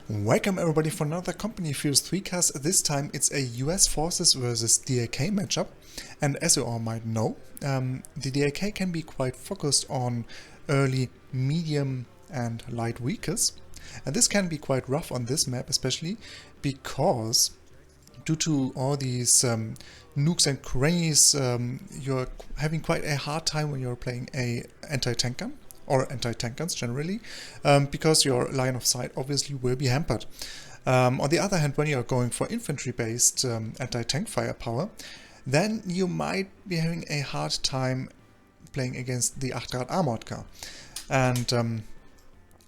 Welcome everybody for another Company Fears 3 cast. This time it's a US Forces versus DAK matchup. And as you all might know, the DAK can be quite focused on early, medium and light vehicles. And this can be quite rough on this map, especially because due to all these nukes and crannies, you're having quite a hard time when you're playing a anti-tank gun. Or anti-tank guns generally, because your line of sight obviously will be hampered. On the other hand, when you're going for infantry-based anti-tank firepower, then you might be having a hard time playing against the 8 armored car. And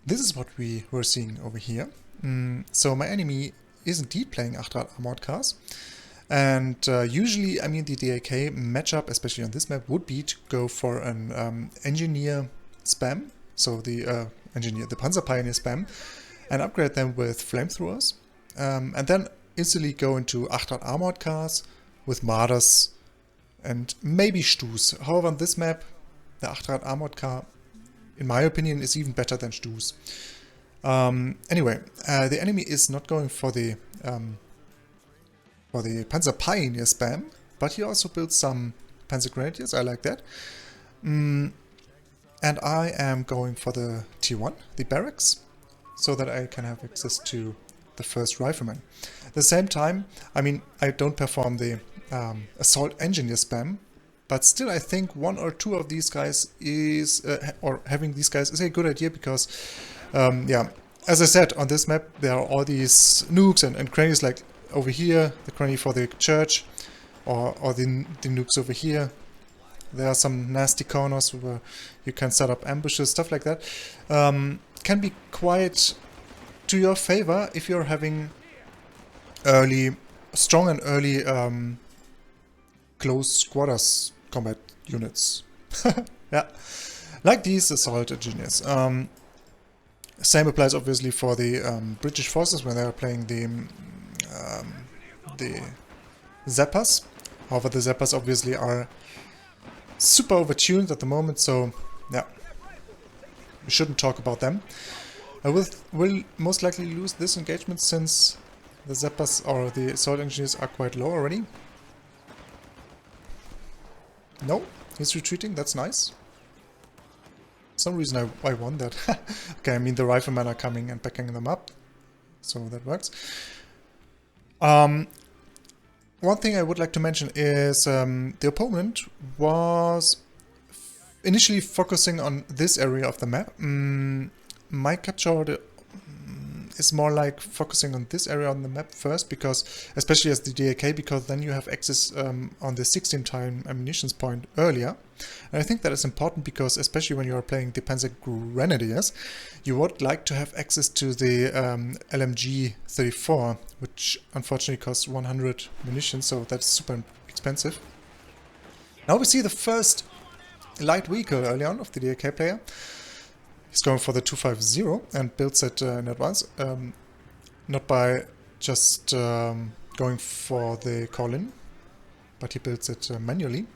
this is what we were seeing over here. So my enemy is indeed playing 8 armored cars. And usually, I mean, the DAK matchup, especially on this map, would be to go for an engineer spam, so the Panzer Pioneer spam, and upgrade them with flamethrowers, and then instantly go into 8 armored cars with Marders and maybe Stus. However, on this map, the 8 armored car, in my opinion, is even better than Stus. Anyway, the enemy is not going for the Panzer Pioneer spam, but he also built some Panzer Grenadiers. I like that. And I am going for the T1, the barracks, so that I can have access to the first rifleman. At the same time, I mean, I don't perform the assault engineer spam, but still I think one or two of these guys is, or having these guys is a good idea because, yeah, as I said, on this map there are all these nukes and crannies, like over here, the cranny for the church, or the nukes over here. There are some nasty corners where you can set up ambushes, stuff like that. Can be quite to your favor if you're having strong and early close quarters combat units. Yeah, like these assault engineers. Same applies obviously for the British forces when they are playing the Zeppers. However, the Zeppers obviously are super overtuned at the moment, so yeah, we shouldn't talk about them. I will most likely lose this engagement since the Zeppers or the assault engineers are quite low already. No, he's retreating, that's nice. For some reason I won that. Okay, I mean the riflemen are coming and backing them up, so that works. One thing I would like to mention is the opponent was initially focusing on this area of the map. My capture is more like focusing on this area on the map first, because especially as the DAK, because then you have access on the 16-time ammunition point earlier. And I think that is important because especially when you are playing the Panzer Grenadiers, you would like to have access to the LMG 34, which unfortunately costs 100 munitions, so that's super expensive. Now we see the first light vehicle early on of the DAK player. He's going for the 250 and builds it in advance, not by just going for the call-in, but he builds it manually.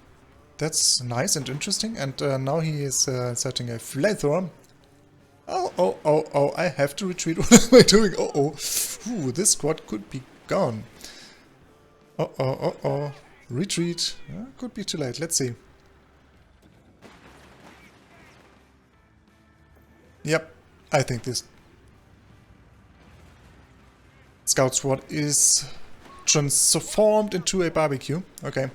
That's nice and interesting, and now he is inserting a flamethrower. Oh, I have to retreat. What am I doing? Ooh, this squad could be gone. Retreat. Could be too late, let's see. Yep, I think this scout squad is transformed into a barbecue. Okay.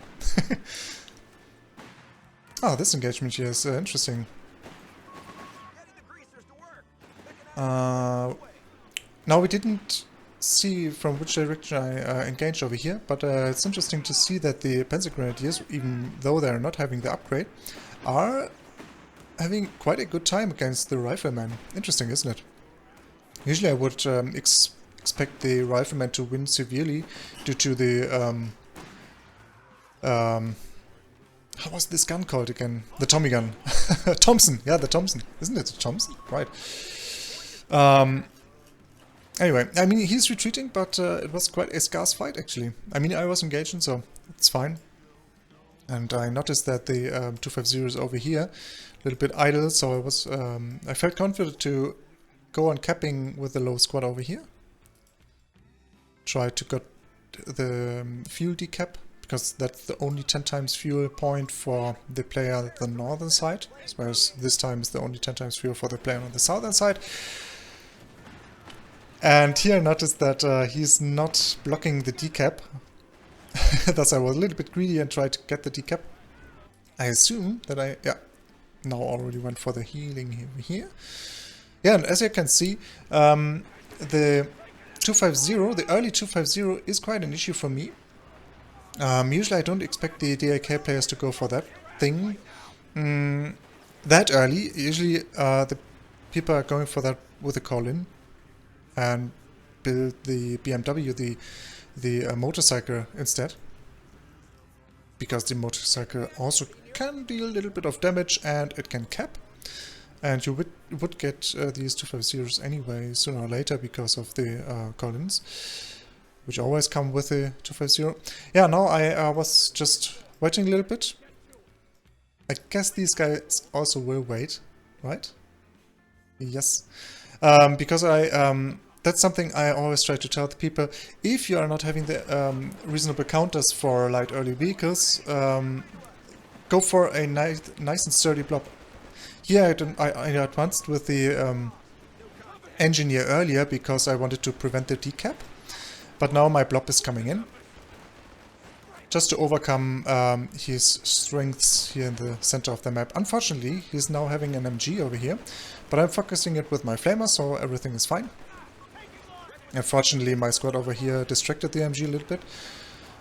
Oh, this engagement here is interesting. Now we didn't see from which direction I engaged over here, but it's interesting to see that the Panzer Grenadiers, even though they're not having the upgrade, are having quite a good time against the riflemen. Interesting, isn't it? Usually I would expect the riflemen to win severely due to the how was this gun called again? The Tommy gun. Thompson. Yeah, the Thompson. Isn't it the Thompson? Right. Anyway, I mean, he's retreating, but it was quite a scarce fight, actually. I mean, I was engaging, so it's fine. And I noticed that the 250 is over here, a little bit idle, so I felt confident to go on capping with the low squad over here. try to get the fuel decap, because that's the only 10 times fuel point for the player on the northern side, whereas this time is the only 10 times fuel for the player on the southern side. And here I noticed that he's not blocking the decap. Thus I was a little bit greedy and tried to get the decap. I assume that now already went for the healing here. Yeah, and as you can see, the 250, the early 250 is quite an issue for me. Usually I don't expect the DAK players to go for that thing that early. Usually the people are going for that with a call-in and build the BMW, the motorcycle instead. Because the motorcycle also can deal a little bit of damage and it can cap. And you would get these 250s anyway sooner or later because of the call-ins, which always come with the 250. Yeah, now I was just waiting a little bit. I guess these guys also will wait, right? Yes. Because that's something I always try to tell the people. If you are not having the reasonable counters for light early vehicles, go for a nice and sturdy blob. Here I advanced with the engineer earlier because I wanted to prevent the decap. But now my blob is coming in. Just to overcome his strengths here in the center of the map. Unfortunately, he's now having an MG over here. But I'm focusing it with my flamer, so everything is fine. Unfortunately, my squad over here distracted the MG a little bit.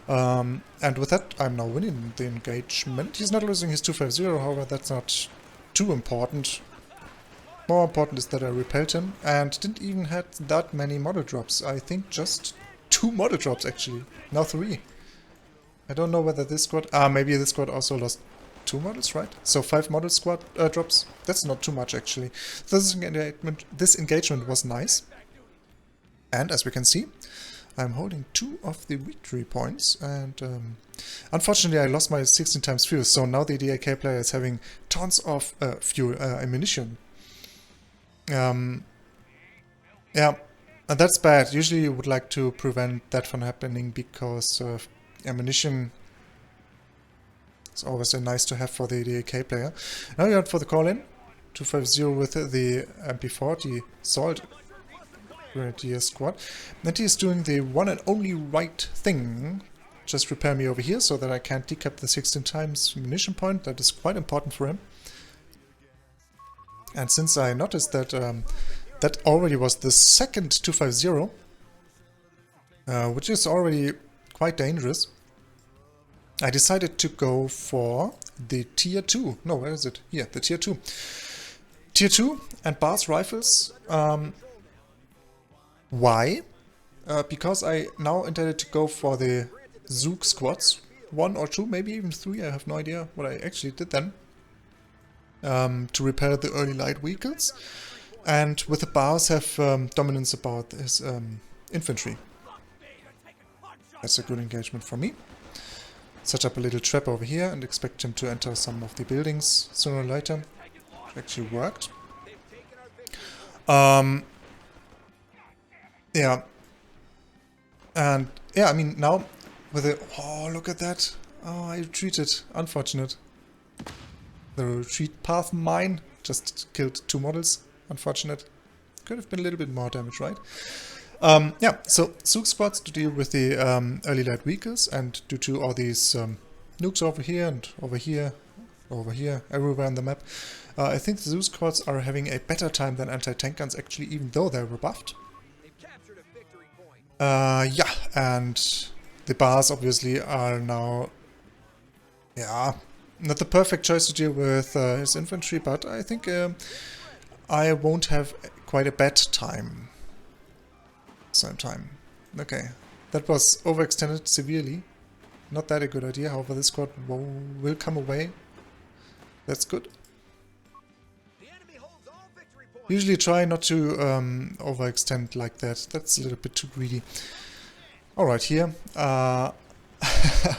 And with that, I'm now winning the engagement. He's not losing his 250, however, that's not too important. More important is that I repelled him and didn't even have that many model drops. I think just 2 model drops actually, now 3. I don't know whether this squad... maybe this squad also lost 2 models, right? So 5 model squad drops. That's not too much actually. This engagement was nice. And as we can see, I'm holding 2 of the victory points, and unfortunately I lost my 16 times fuel, so now the DAK player is having tons of fuel ammunition. Yeah, and that's bad. Usually you would like to prevent that from happening because ammunition is always nice to have for the DAK player. Now you're out for the call-in, 250 with the MP40 Salt Grenadier squad, and he is doing the one and only right thing. Just repair me over here so that I can't decap the 16 times munition point. That is quite important for him. And since I noticed that that already was the second 250, which is already quite dangerous, I decided to go for the tier 2. No, where is it? Here, the tier 2. Tier 2 and Bars rifles. Why? Because I now intended to go for the Zook squads. 1 or 2, maybe even 3, I have no idea what I actually did then. To repair the early light vehicles. And with the Bars have dominance about his infantry. That's a good engagement for me. Set up a little trap over here and expect him to enter some of the buildings sooner or later. It actually worked. Yeah. And yeah, I mean now with the... Oh, look at that. Oh, I retreated. Unfortunate. The retreat path mine just killed 2 models. Unfortunate. Could have been a little bit more damage, right? Yeah, so Zook squads to deal with the early light vehicles, and due to all these nukes over here and over here, everywhere on the map, I think the Zook squads are having a better time than anti-tank guns actually, even though they're rebuffed. Yeah, and the Bars obviously are now, yeah, not the perfect choice to deal with his infantry, but I think I won't have quite a bad time. Same time. Okay, that was overextended severely. Not that a good idea, however this squad will come away. That's good. Usually try not to overextend like that. That's a little bit too greedy. Alright, here. I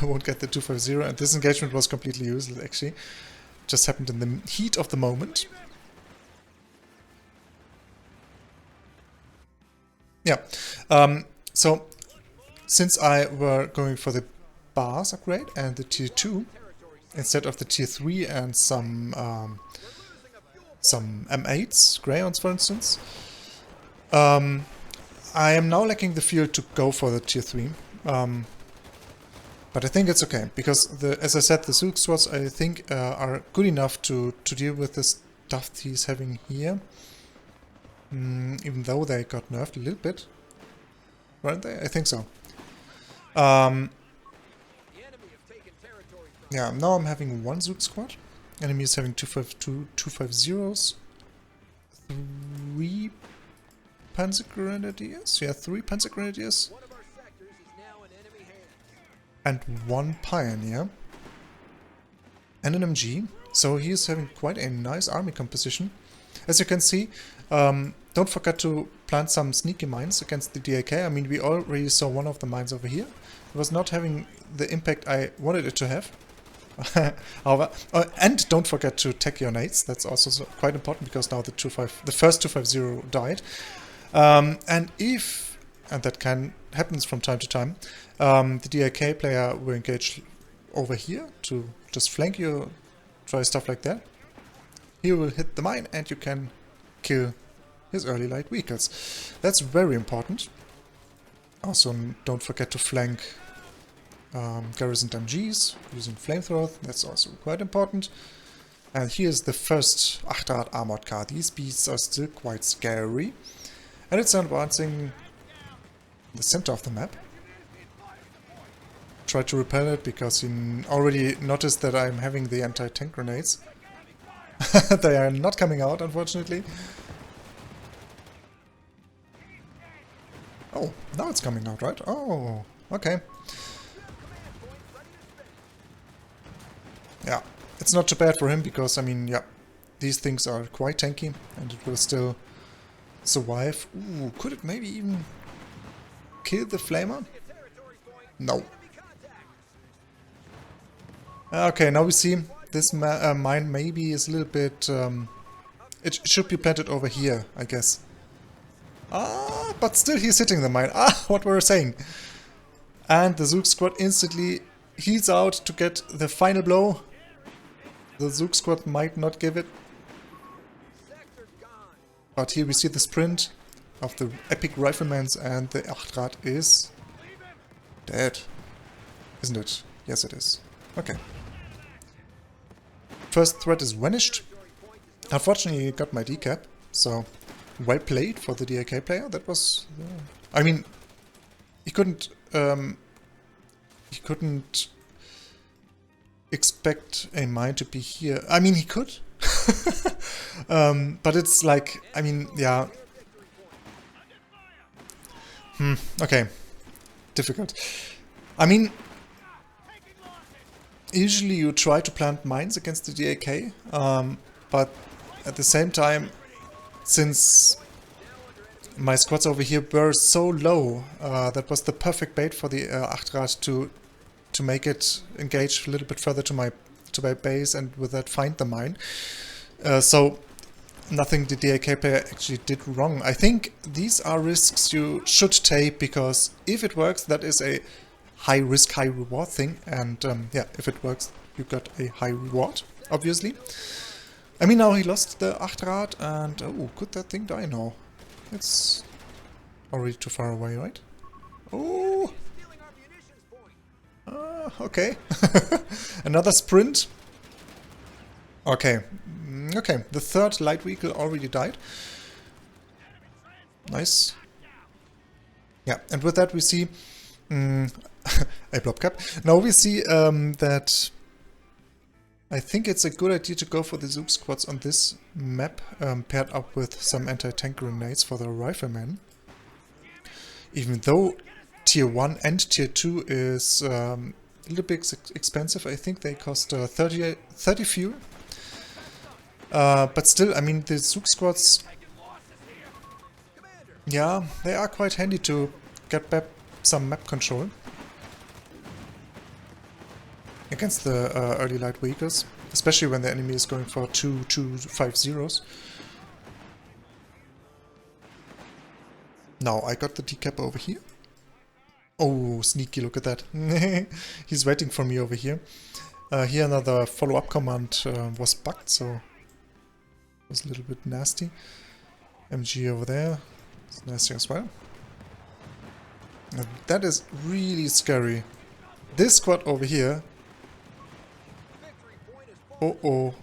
won't get the 250, and this engagement was completely useless actually. Just happened in the heat of the moment. Yeah. So since I were going for the bars upgrade and the tier 2 instead of the tier 3 and some M8s, Greyhounds for instance, I am now lacking the fuel to go for the tier 3. But I think it's okay, because as I said, the Zook Swords I think are good enough to deal with the stuff he's having here. Even though they got nerfed a little bit. Weren't they? I think so. Yeah, now I'm having one Zook Squad. Enemy is having 250s. 3 Panzer Grenadiers? Yeah, 3 Panzer Grenadiers. And 1 Pioneer. And an MG. So he is having quite a nice army composition. As you can see, don't forget to plant some sneaky mines against the DAK. I mean, we already saw one of the mines over here. It was not having the impact I wanted it to have. However, and don't forget to tech your nades. That's also quite important, because now the first 250 died. And that happens from time to time, the DAK player will engage over here to just flank you, try stuff like that. He will hit the mine and you can kill his early light vehicles. That's very important. Also, don't forget to flank garrisoned MGs using flamethrower. That's also quite important. And here's the first Achterrad armored car. These beasts are still quite scary. And it's advancing the center of the map. Try to repel it because you already noticed that I'm having the anti-tank grenades. They are not coming out, unfortunately. Oh, now it's coming out, right? Oh, okay. Yeah, it's not too bad for him because, I mean, yeah, these things are quite tanky and it will still survive. Ooh, could it maybe even kill the flamer? No. Okay, now we see this mine maybe is a little bit... it should be planted over here, I guess. Ah, but still he's hitting the mine. Ah, what were we saying? And the Zook Squad instantly heals out to get the final blow. The Zook Squad might not give it. But here we see the sprint of the epic riflemans, and the Achtrad is dead. Isn't it? Yes, it is. Okay. First threat is vanished. Unfortunately, he got my decap, so well played for the DAK player. That was... I mean, he couldn't expect a mine to be here. I mean, he could. But it's like, I mean, yeah. Okay. Difficult. I mean, usually you try to plant mines against the DAK, but at the same time, since my squads over here were so low, that was the perfect bait for the Achtrad to make it engage a little bit further to my base and with that find the mine. So nothing the DAK player actually did wrong. I think these are risks you should take, because if it works, that is a high risk, high reward thing, and yeah, if it works, you got a high reward, obviously. I mean, now he lost the Achtrad, and oh, could that thing die? No. It's already too far away, right? Oh! Okay. Another sprint. Okay. Okay, the third light vehicle already died. Nice. Yeah, and with that we see... a blob cap. Now we see that I think it's a good idea to go for the Zook squads on this map, paired up with some anti-tank grenades for the riflemen. Even though tier 1 and tier 2 is a little bit expensive, I think they cost 30 fuel. But still, I mean, the Zook squads, yeah, they are quite handy to get back some map control against the early light vehicles, especially when the enemy is going for 250s. Now I got the decap over here. Oh, sneaky, look at that. He's waiting for me over here. Here another follow-up command was bugged, so it was a little bit nasty. MG over there. It's nasty as well. And that is really scary. This squad over here. Oh.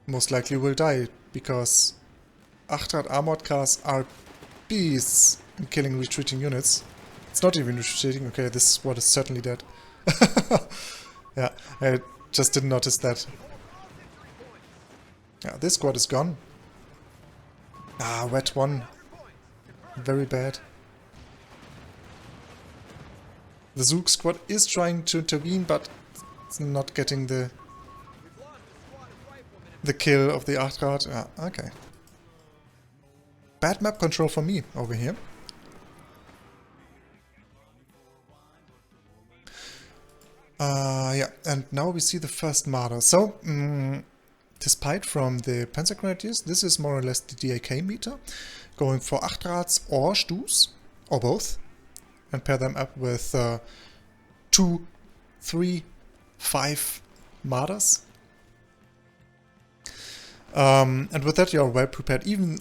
Most likely will die, because Achtrad armored cars are beasts in killing retreating units. It's not even retreating. Okay, this squad is certainly dead. Yeah, I just didn't notice that. Yeah, this squad is gone. Ah, wet one. Very bad. The Zook squad is trying to intervene, but it's not getting the kill of the Achtrad. Ah, okay. Bad map control for me over here. Yeah, and now we see the first Marder. So, despite from the Panzer Grenadiers, this is more or less the DAK-Meta, going for Achtrads or Stus, or both, and pair them up with 2, 3, 5 Marders. And with that, you're well prepared. Even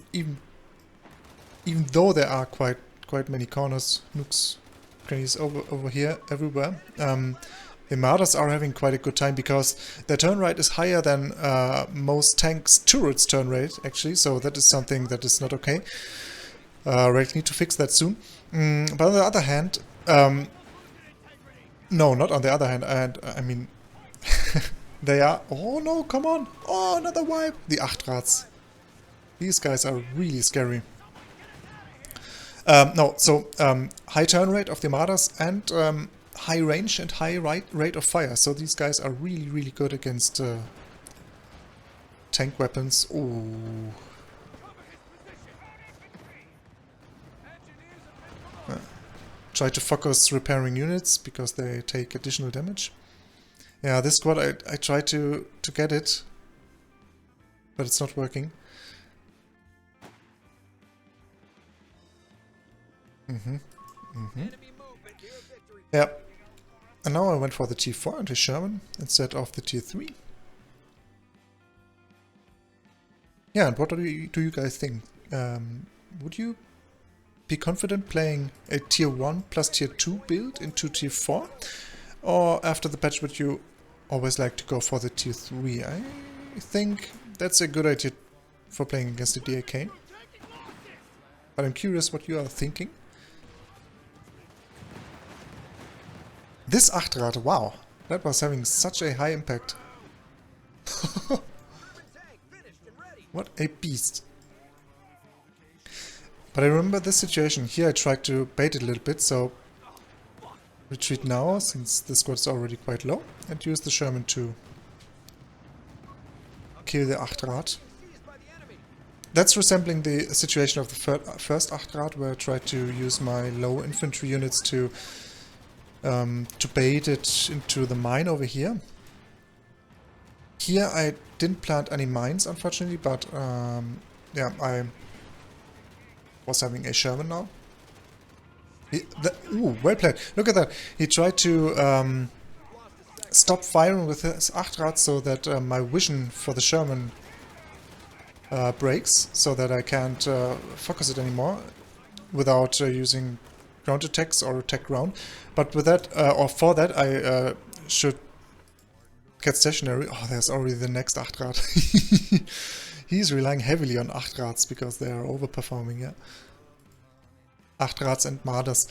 though there are quite many corners, nukes, grenades over here everywhere. The Marders are having quite a good time because their turn rate is higher than most tanks' turrets' turn rate, actually. So that is something that is not okay. Really need to fix that soon. But on the other hand, no, not on the other hand. And I mean, they are. Oh no! Come on! Oh, another wipe. The Achtrads. These guys are really scary. No, so high turn rate of the Marders and high range and high rate of fire. So these guys are really good against tank weapons. Ooh. Try to focus repairing units because they take additional damage. Yeah, this squad I try to get it, but it's not working. Yeah. And now I went for the Tier 4 anti-Sherman instead of the Tier 3. Yeah, and what do you guys think? Would you be confident playing a Tier 1 plus Tier 2 build into Tier 4? Or after the patch would you always like to go for the Tier 3? I think that's a good idea for playing against the DAK. But I'm curious what you are thinking. This Achtrad, wow, that was having such a high impact. What a beast. But I remember this situation. Here I tried to bait it a little bit, so retreat now, since the squad is already quite low, and use the Sherman to kill the Achtrad. That's resembling the situation of the first Achtrad, where I tried to use my low infantry units to bait it into the mine over here. Here I didn't plant any mines, unfortunately, but yeah, I was having a Sherman now. Ooh, well played. Look at that. He tried to stop firing with his Achtrad so that my vision for the Sherman breaks, so that I can't focus it anymore without using ground attacks or attack ground. But with that, or for that, I should get stationary. Oh, there's already the next Achtrad. He's relying heavily on Achtrads because they are overperforming, yeah. Achtrads and Marders.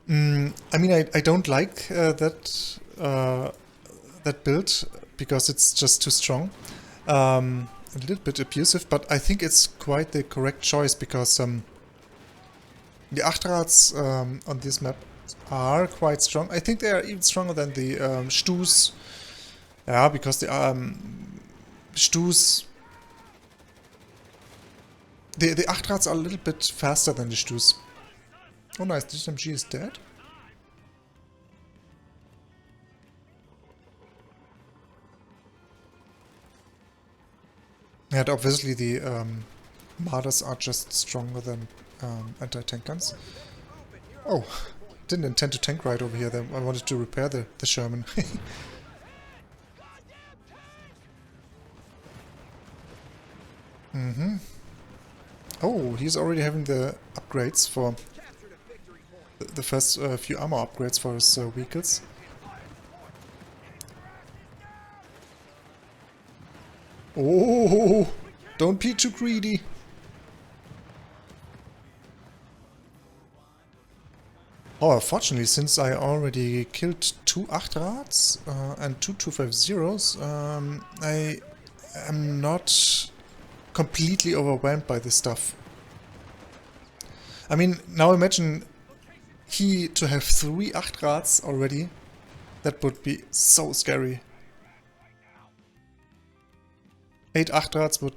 I mean, I don't like that build because it's just too strong. A little bit abusive, but I think it's quite the correct choice because the Achtrads on this map are quite strong. I think they are even stronger than the Stus. Yeah, because the Stus... The Achtrads are a little bit faster than the Stus. Oh nice, this MG is dead. And obviously the Marders are just stronger than anti-tank guns. Oh, didn't intend to tank right over here. I wanted to repair the Sherman. Oh, he's already having the upgrades for the first few armor upgrades for his vehicles. Oh, don't be too greedy. Oh, fortunately, since I already killed 2 Achtrads and 2 250s, I am not completely overwhelmed by this stuff. I mean, now imagine he to have 3 Achtrads already. That would be so scary. 8 Achtrads would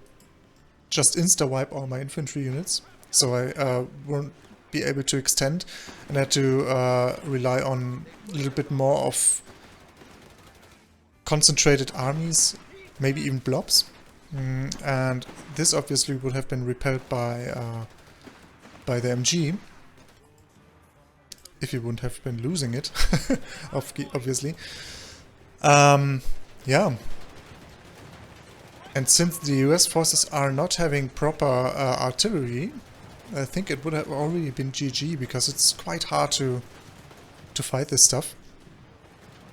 just insta-wipe all my infantry units, so I won't be able to extend, and I had to rely on a little bit more of concentrated armies, maybe even blobs. And this obviously would have been repelled by the MG, if you wouldn't have been losing it, obviously. Yeah. And since the US forces are not having proper artillery, I think it would have already been GG, because it's quite hard to fight this stuff.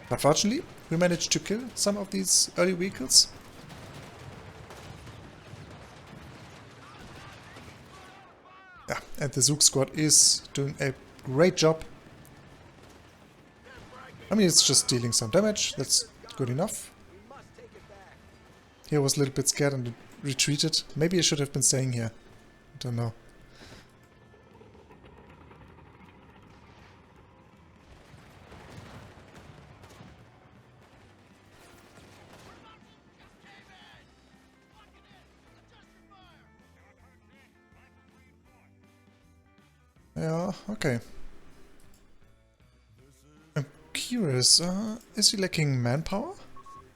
But fortunately, we managed to kill some of these early vehicles. Yeah, and the Zook squad is doing a great job. I mean, it's just dealing some damage, that's good enough. Here I was a little bit scared and retreated. Maybe I should have been staying here. I don't know. Yeah, okay. I'm curious, is he lacking manpower?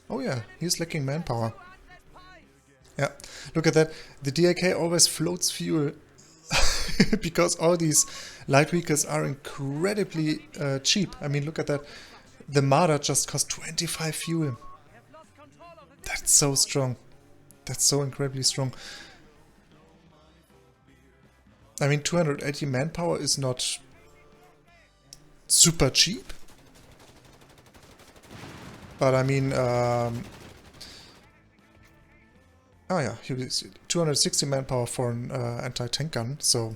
Oh yeah, he's lacking manpower. Yeah, look at that. The DAK always floats fuel because all these light vehicles are incredibly cheap. I mean, look at that. The Marder just cost 25 fuel. That's so strong. That's so incredibly strong. I mean, 280 manpower is not super cheap. But I mean, oh yeah, 260 manpower for an anti-tank gun, so...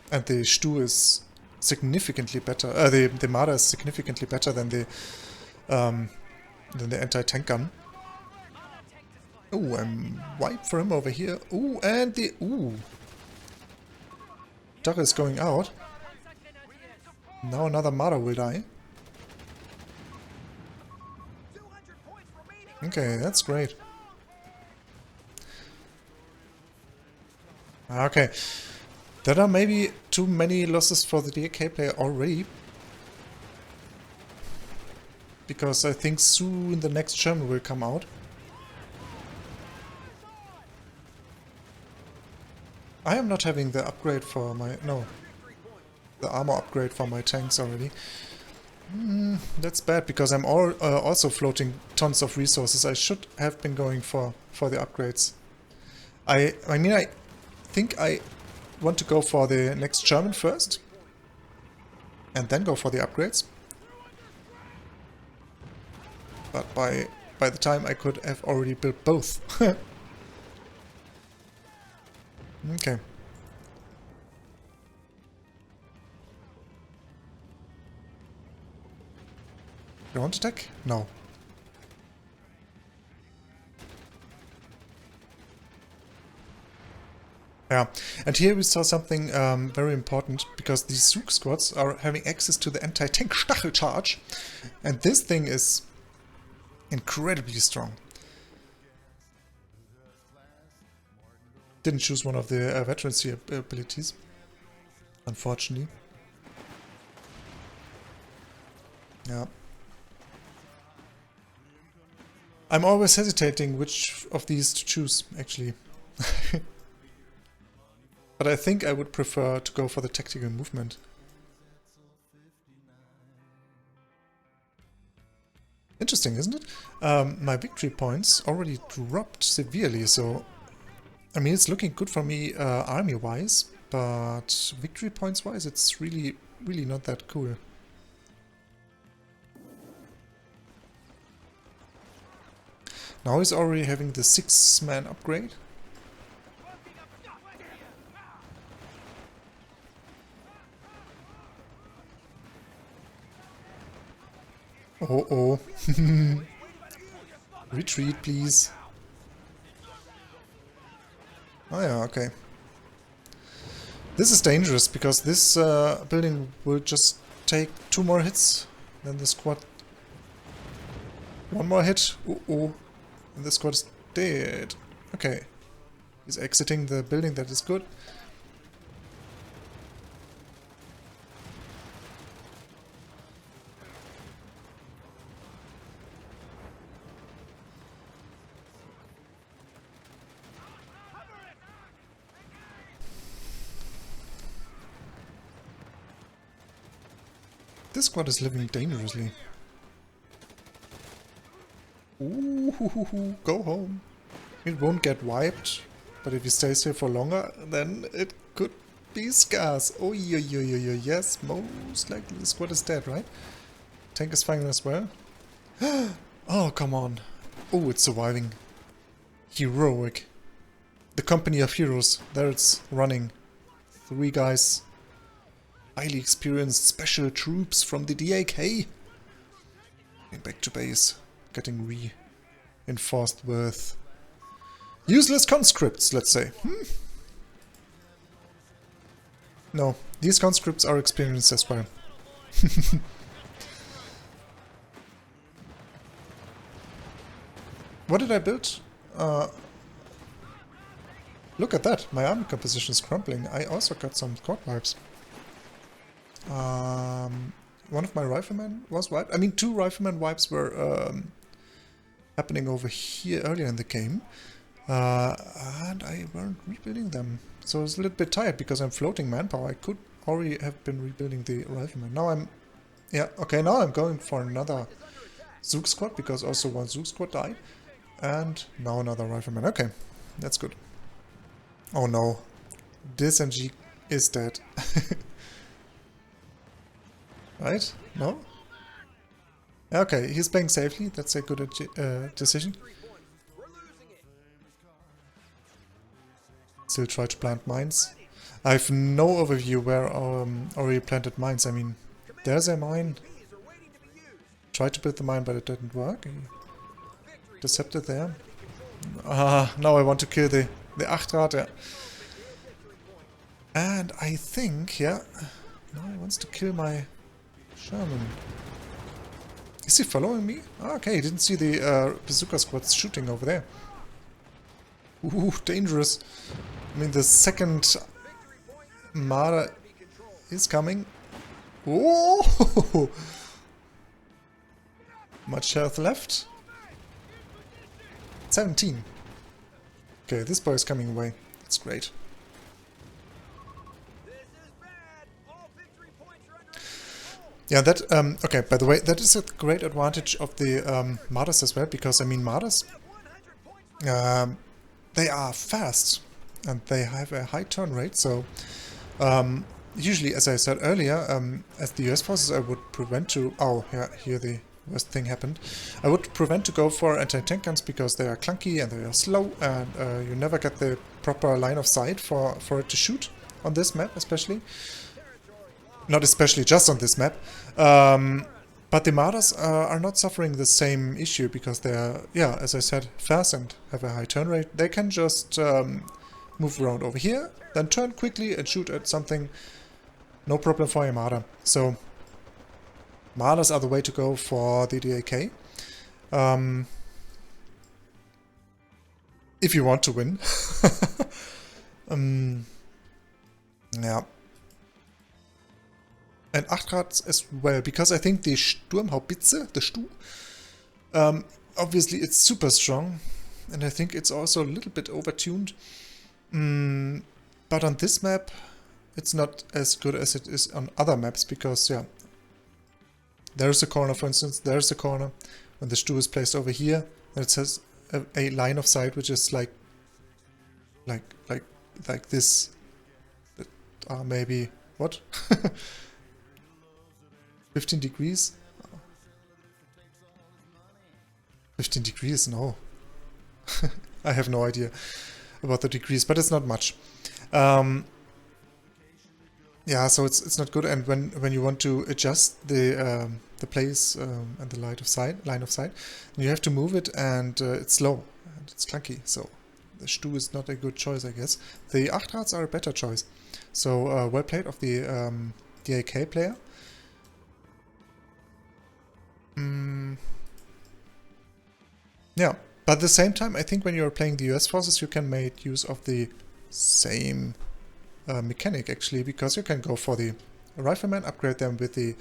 And the Stu is significantly better, the Marder is significantly better than the anti-tank gun. Oh, I'm wiped for him over here. Oh, and the... Ooh. DAK is going out. Now another Marder will die. Okay, that's great. Okay. There are maybe too many losses for the DAK player already. Because I think soon the next German will come out. I am not having the upgrade for my... No. The armor upgrade for my tanks already. That's bad, because I'm also floating tons of resources. I should have been going for the upgrades. I mean, I think I want to go for the next German first. And then go for the upgrades. But by the time I could have already built both. Okay. Ground attack? No. Yeah, and here we saw something very important, because these Zook squads are having access to the anti-tank Stachel charge, and this thing is incredibly strong. Didn't choose one of the veterancy abilities, unfortunately. Yeah. I'm always hesitating which of these to choose, actually. But I think I would prefer to go for the tactical movement. Interesting, isn't it? My victory points already dropped severely, so... I mean, it's looking good for me army-wise, but victory points-wise, it's really, really not that cool. Now he's already having the 6-man upgrade. Oh, oh. Retreat, please. Oh yeah, okay. This is dangerous, because this building will just take 2 more hits. Then the squad... 1 more hit. Oh. And the squad is dead. Okay. He's exiting the building, that is good. This squad is living dangerously. Ooh, go home. It won't get wiped, but if he stays here for longer, then it could be scarce. Oh, yes, most likely the squad is dead, right? Tank is fine as well. Oh, come on. Oh, it's surviving. Heroic. The company of heroes. There it's running. 3 guys. Highly experienced special troops from the DAK. Back to base. Getting reinforced with useless conscripts, let's say. No, these conscripts are experienced as well. What did I build? Look at that, my army composition is crumbling. I also got some squad wipes. One of my riflemen was wiped. I mean, 2 rifleman wipes were happening over here earlier in the game. And I weren't rebuilding them. So I was a little bit tired because I'm floating manpower. I could already have been rebuilding the rifleman. Now I'm... Yeah, okay, now I'm going for another Zook squad because also 1 Zook squad died. And now another rifleman. Okay, that's good. Oh no. This NG is dead. Right? No? Okay, he's playing safely. That's a good decision. Still try to plant mines. I have no overview where already planted mines. I mean, there's a mine. Tried to build the mine, but it didn't work. Intercepted there. Now I want to kill the Achtrad, yeah. And I think, yeah, now he wants to kill my Sherman. Is he following me? Okay, he didn't see the bazooka squads shooting over there. Ooh, dangerous. I mean, the second Marder is coming. Oh! Much health left. 17. Okay, this boy is coming away. That's great. Yeah, that, okay, by the way, that is a great advantage of the Marders as well, because, I mean, Marders, they are fast, and they have a high turn rate, so usually, as I said earlier, as the US forces, I would prevent to... Oh, yeah, here the worst thing happened. I would prevent to go for anti-tank guns, because they are clunky and they are slow, and you never get the proper line of sight for it to shoot on this map, especially. Not especially just on this map, but the Marders are not suffering the same issue because they are, yeah, as I said, fast and have a high turn rate. They can just move around over here, then turn quickly and shoot at something. No problem for a Marder. So Marders are the way to go for the DAK. If you want to win. Yeah. And Achtrads as well, because I think the Sturmhaubitze, the Stu, obviously it's super strong, and I think it's also a little bit overtuned. But on this map, it's not as good as it is on other maps, because, yeah, there's a corner, for instance, there's a corner. when the stew is placed over here, and it says a line of sight which is like this. Maybe what? 15 degrees? 15 degrees? No. I have no idea about the degrees, but it's not much. Yeah, so it's not good. And when you want to adjust the place and the line of sight, you have to move it, and it's slow and it's clunky. So the Stu is not a good choice, I guess. The Achtrats are a better choice. So well played of the DAK player. Yeah, but at the same time, I think when you're playing the US forces, you can make use of the same mechanic actually, because you can go for the riflemen, upgrade them with the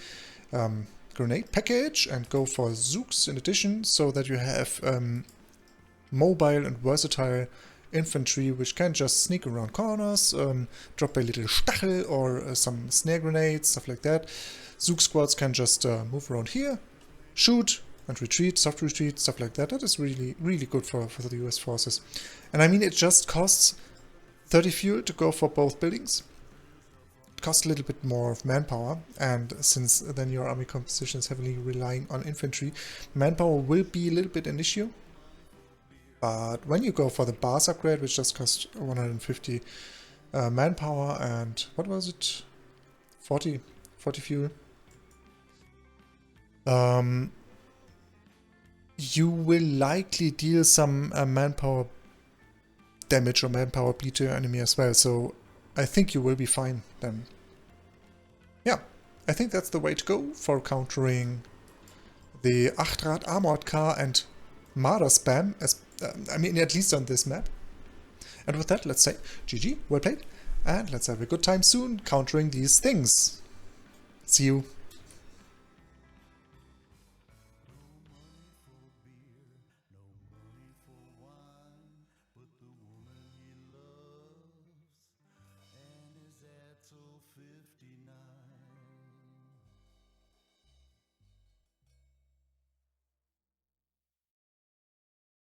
grenade package, and go for Zooks in addition, so that you have mobile and versatile infantry which can just sneak around corners, drop a little Stachel or some snare grenades, stuff like that. Zook squads can just move around here, shoot and retreat, soft retreat, stuff like that. That is really, really good for the US forces. And I mean, it just costs 30 fuel to go for both buildings. It costs a little bit more of manpower, and since then your army composition is heavily relying on infantry, manpower will be a little bit an issue. But when you go for the bars upgrade, which just costs 150 manpower and, what was it, 40 fuel, you will likely deal some manpower damage or manpower bleed to your enemy as well, so I think you will be fine then. Yeah, I think that's the way to go for countering the Achtrad armored car and Marder spam, as I mean, at least on this map. And with that, let's say GG, well played, and let's have a good time soon countering these things. See you.